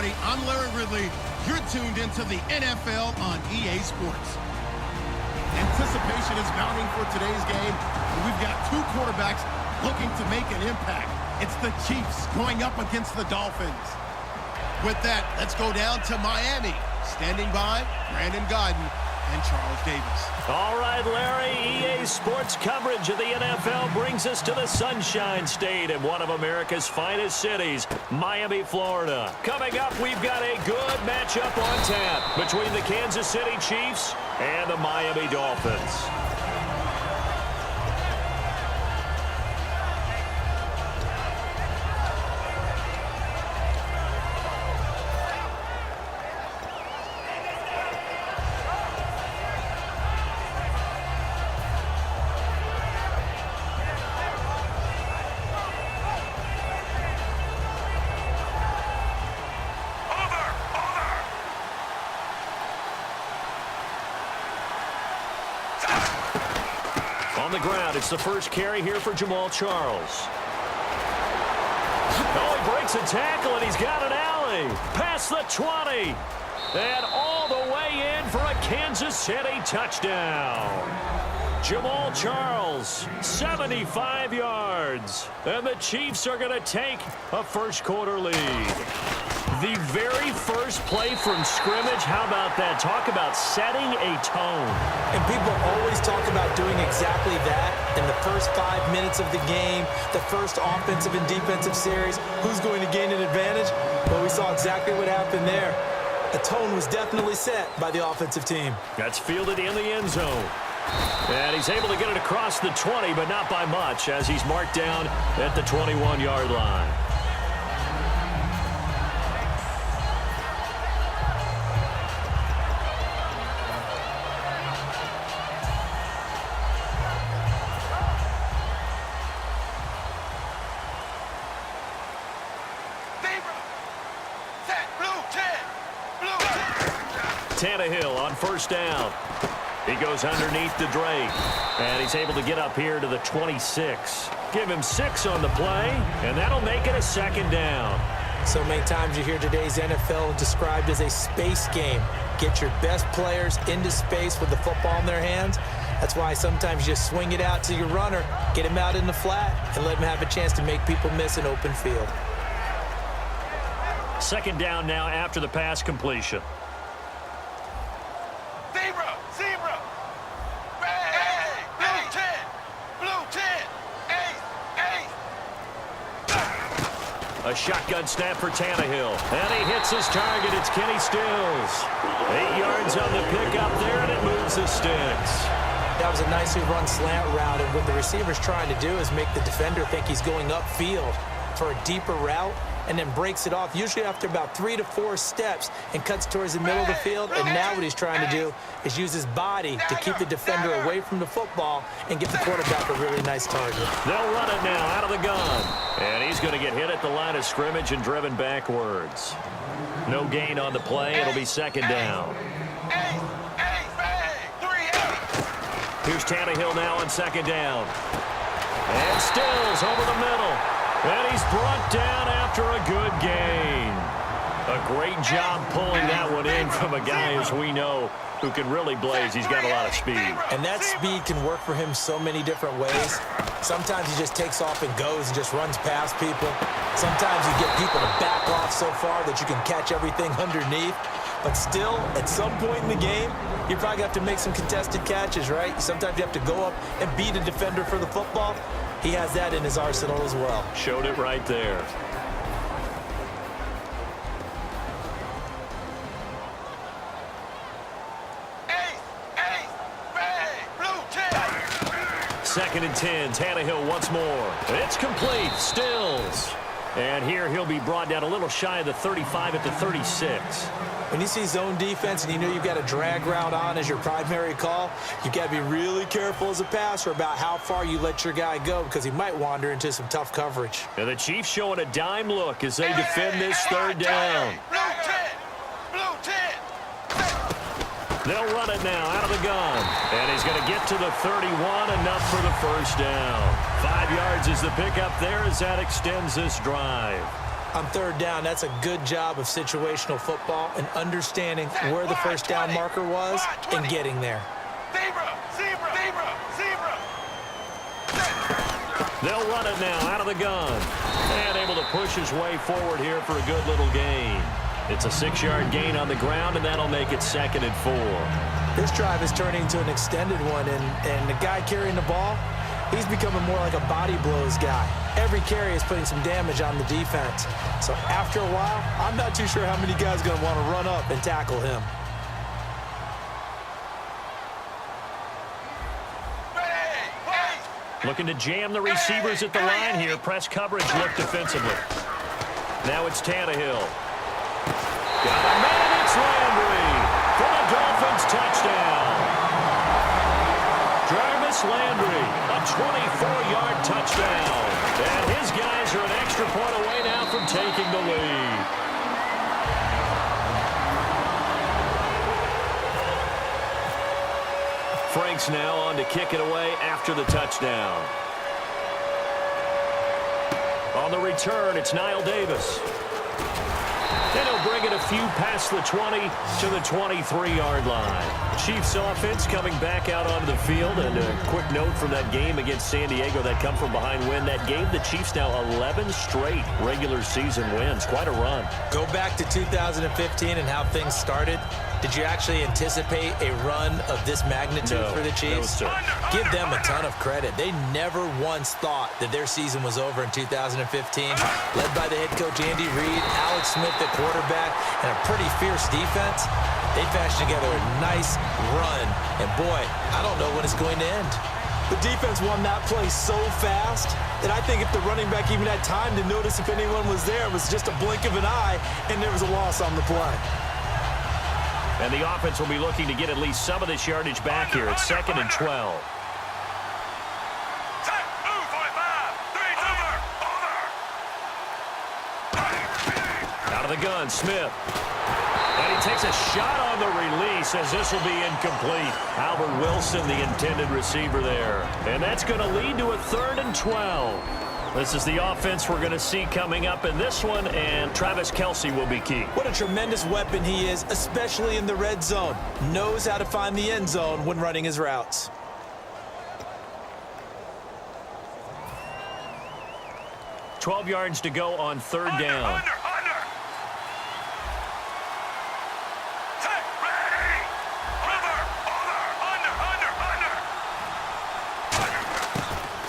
everybody. I'm Larry Ridley. You're tuned into the NFL on EA Sports. Anticipation is mounting for today's game, and we've got two quarterbacks looking to make an impact. It's the Chiefs going up against the Dolphins. With that, let's go down to Miami. Standing by, Brandon Godden and Charles Davis. All right, Larry, EA Sports coverage of the NFL brings us to the Sunshine State in one of America's finest cities, Miami, Florida. Coming up, we've got a good matchup on tap between the Kansas City Chiefs and the Miami Dolphins. On the ground, it's the first carry here for Jamal Charles. Oh, he breaks a tackle, and he's got an alley. Past the 20. And all the way in for a Kansas City touchdown. Jamal Charles, 75 yards. And the Chiefs are going to take a first-quarter lead. The very first play from scrimmage, how about that? Talk about setting a tone. And people always talk about doing exactly that in the first 5 minutes of the game, the first offensive and defensive series. Who's going to gain an advantage? Well, we saw exactly what happened there. The tone was definitely set by the offensive team. That's fielded in the end zone. And he's able to get it across the 20, but not by much, as he's marked down at the 21-yard line. Tannehill on first down. He goes underneath the Drake, and he's able to get up here to the 26. Give him 6 on the play, and that'll make it a second down. So many times you hear today's NFL described as a space game. Get your best players into space with the football in their hands. That's why sometimes you just swing it out to your runner, get him out in the flat, and let him have a chance to make people miss an open field. Second down now after the pass completion. A shotgun snap for Tannehill. And he hits his target. It's Kenny Stills. 8 yards on the pickup there, and it moves the sticks. That was a nicely run slant route, and what the receiver's trying to do is make the defender think he's going upfield for a deeper route, and then breaks it off, usually after about 3 to 4 steps, and cuts towards the middle of the field. And now what he's trying to do is use his body to keep the defender away from the football and get the quarterback a really nice target. They'll run it now out of the gun. And he's going to get hit at the line of scrimmage and driven backwards. No gain on the play. It'll be second down. Here's Tannehill now on second down. And Stills over the middle. And he's brought down after a good gain. A great job pulling that one in from a guy, as we know, who can really blaze. He's got a lot of speed. And that speed can work for him so many different ways. Sometimes he just takes off and goes and just runs past people. Sometimes you get people to back off so far that you can catch everything underneath. But still, at some point in the game, you probably have to make some contested catches, right? Sometimes you have to go up and beat a defender for the football. He has that in his arsenal as well. Showed it right there. Second and 10. Tannehill once more. It's complete. Stills. And here he'll be brought down a little shy of the 35 at the 36. When you see zone defense and you know you've got a drag route on as your primary call, you've got to be really careful as a passer about how far you let your guy go, because he might wander into some tough coverage. And the Chiefs showing a dime look as they defend this third down. They'll run it now out of the gun. And he's going to get to the 31, enough for the first down. 5 yards is the pickup there as that extends this drive. On third down, that's a good job of situational football and understanding where the first down marker was and getting there. They'll run it now out of the gun. And able to push his way forward here for a good little gain. It's a 6-yard gain on the ground, and that'll make it 2nd and 4. This drive is turning into an extended one, and the guy carrying the ball, he's becoming more like a body blows guy. Every carry is putting some damage on the defense. So after a while, I'm not too sure how many guys are going to want to run up and tackle him. Looking to jam the receivers at the line here. Press coverage look defensively. Now it's Tannehill. Got a man, it's Landry for the Dolphins touchdown. Jarvis Landry, a 24-yard touchdown. And his guys are an extra point away now from taking the lead. Frank's now on to kick it away after the touchdown. On the return, it's Niall Davis. And he'll bring it a few past the 20 to the 23-yard line. Chiefs offense coming back out onto the field. And a quick note from that game against San Diego, that come from behind win. That gave the Chiefs now 11 straight regular season wins. Quite a run. Go back to 2015 and how things started. Did you actually anticipate a run of this magnitude for the Chiefs? No, sir. Give them a ton of credit. They never once thought that their season was over in 2015. Led by the head coach Andy Reid, Alex Smith at quarterback, and a pretty fierce defense. They fashioned together a nice run. And boy, I don't know when it's going to end. The defense won that play so fast that I think if the running back even had time to notice if anyone was there, it was just a blink of an eye, and there was a loss on the play. And the offense will be looking to get at least some of this yardage back here. It's 2nd and 12. Out of the gun, Smith. And he takes a shot on the release as this will be incomplete. Albert Wilson, the intended receiver there. And that's going to lead to a 3rd and 12. This is the offense we're going to see coming up in this one, and Travis Kelce will be key. What a tremendous weapon he is, especially in the red zone. Knows how to find the end zone when running his routes. $12 yards to go on 3rd down.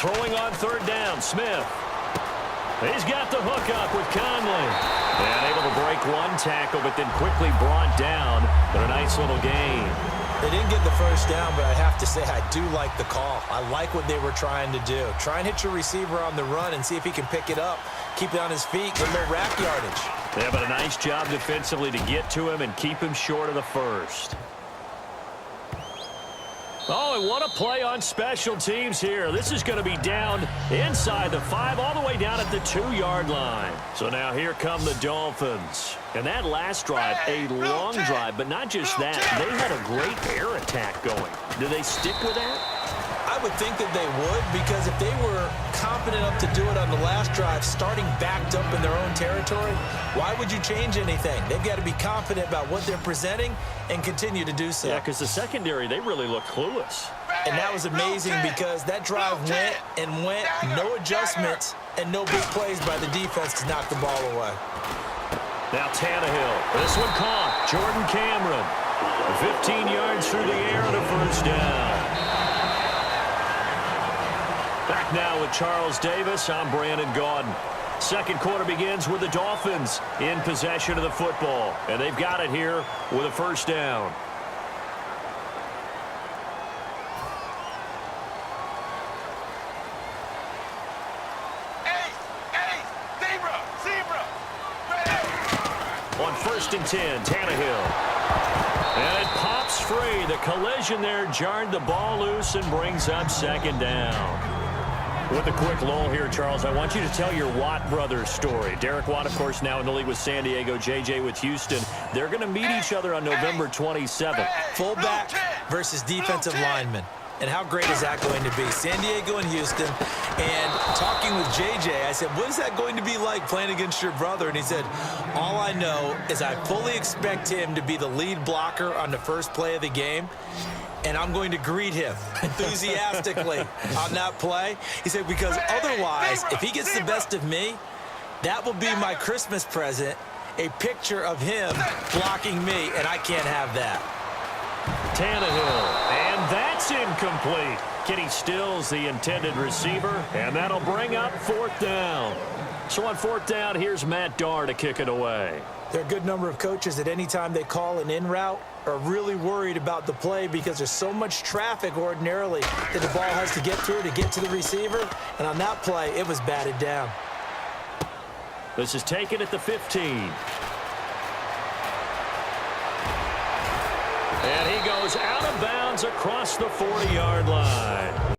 Throwing on 3rd down, Smith. He's got the hook up with Conley. And able to break one tackle, but then quickly brought down. But a nice little gain. They didn't get the first down, but I have to say I do like the call. I like what they were trying to do. Try and hit your receiver on the run and see if he can pick it up. Keep it on his feet, get a little rack yardage. Yeah, but a nice job defensively to get to him and keep him short of the first. Oh, and what a play on special teams here. This is going to be down inside the 5, all the way down at the 2-yard line. So now here come the Dolphins. And that last drive, a long drive, but not just that. They had a great air attack going. Do they stick with that? I would think that they would, because if they were confident enough to do it on the last drive, starting backed up in their own territory, why would you change anything? They've got to be confident about what they're presenting and continue to do so. Yeah, because the secondary, they really look clueless. And that was amazing because that drive went and went, no adjustments, and no big plays by the defense to knock the ball away. Now Tannehill. This one caught. Jordan Cameron. 15 yards through the air and a first down. Back now with Charles Davis. I'm Brandon Gaudin. Second quarter begins with the Dolphins in possession of the football. And they've got it here with a first down. On 1st and 10, Tannehill. And it pops free. The collision there jarred the ball loose and brings up 2nd down. With a quick lull here, Charles, I want you to tell your Watt brothers story. Derek Watt, of course, now in the league with San Diego, JJ with Houston. They're going to meet each other on November 27th. Fullback versus defensive lineman. And how great is that going to be? San Diego and Houston. And talking with JJ, I said, what is that going to be like playing against your brother? And he said, all I know is I fully expect him to be the lead blocker on the first play of the game, and I'm going to greet him enthusiastically on that play. He said, because otherwise, if he gets the best of me, that will be my Christmas present, a picture of him blocking me, and I can't have that. Tannehill, and that's incomplete. Kenny Stills, the intended receiver, and that'll bring up 4th down. So on 4th down, here's Matt Darr to kick it away. There are a good number of coaches that any time they call an in route are really worried about the play because there's so much traffic ordinarily that the ball has to get through to get to the receiver. And on that play, it was batted down. This is taken at the 15. And he goes out of bounds across the 40-yard line.